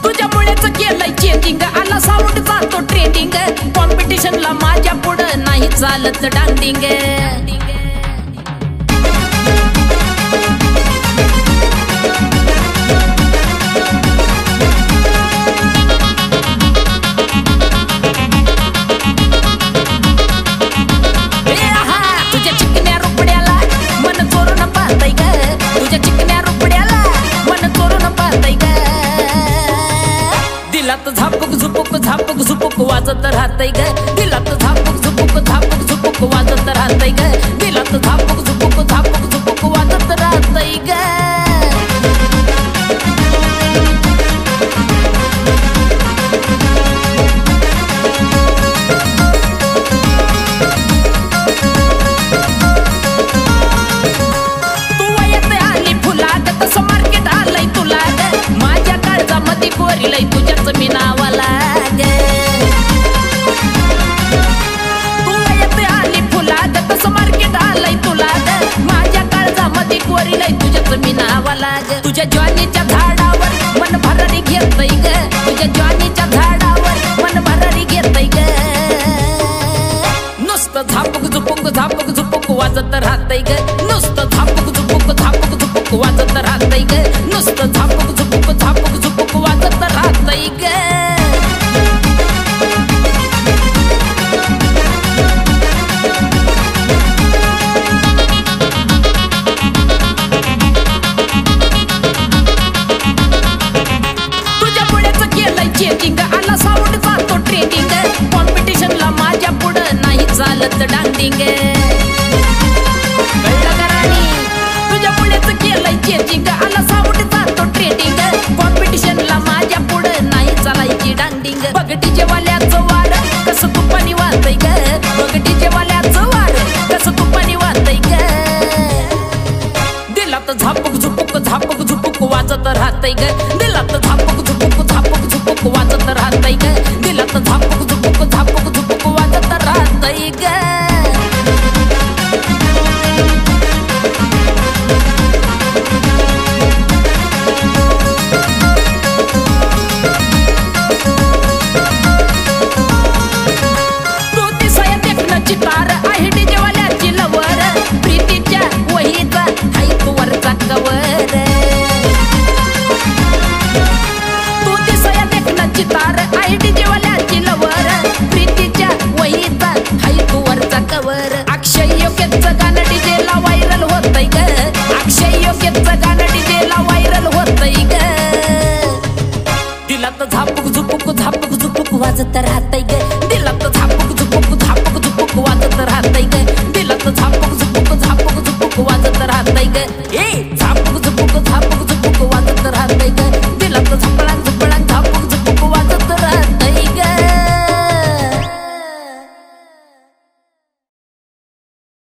तुझ्यामुळेच केलंय चेंजिंग आला साऊंड जातो ट्रेंडिंग कॉम्पिटिशनला माझ्या पुढं नाही चालत डांडिंग झापक झुपुक वाजत राहतय ग दिलात झापक झुपुक वाजत राहतय ग दिलात झापक झुपुक वाजत राहतय ग तू वयात आली फुलाग तसं मार्केट आलंय तुला ग माझ्या काळजामध्ये कोरिलंय तुझ्याच मी नावाला मी नावाला ग तुझ्या ज्वानीच्या झाडावर मन भरारी घेतय ग तुझ्या ज्वानीच्या झाडावर मन भरारी घेतय ग नुसतं झापक झुपुक वाजत राहतय ग नुसतं झापक झुपुक वाजत राहतय ग नुसतं झापक झुपुक वाजत राहतय ग आला साऊंड जातो ट्रेंडिंग कॉम्पिटिशनला माझ्या पुढं नाही चालत डांडिंग कळलं का राणी तुझ्यामुळेच केलंय चेंजिंग आला साऊंड जातो ट्रेंडिंग कॉम्पिटिशनला माझ्या पुढं नाही चालायची डांडिंग बघ डीजे वाल्याचं वार कसं तुपानी वाजतय ग बघ डीजे वाल्याचं वार कसं तुपानी वाजतय ग दिलात झापक झुपुक वाजत राहतय ग दिलात झापक झुपुक वाजत राहतय ग दिलात झापक झुपुक वाजत राहतय ग तू दिसाया देखणं चितार आहे डीजे वाल्याची लवर प्रीतीच्या वहीचा हाय तू वरचा कवर चितार आहे डीजे वाल्याची लवर प्रीतीच्या वहीचा हाय तू वरचा कवर अक्षय योग्यचं गाणं डीजेला व्हायरल होतय ग अक्षय योग्यचं गाणं डीजेला व्हायरल होतय ग दिलात झापक झुपुक वाजत राहतय ग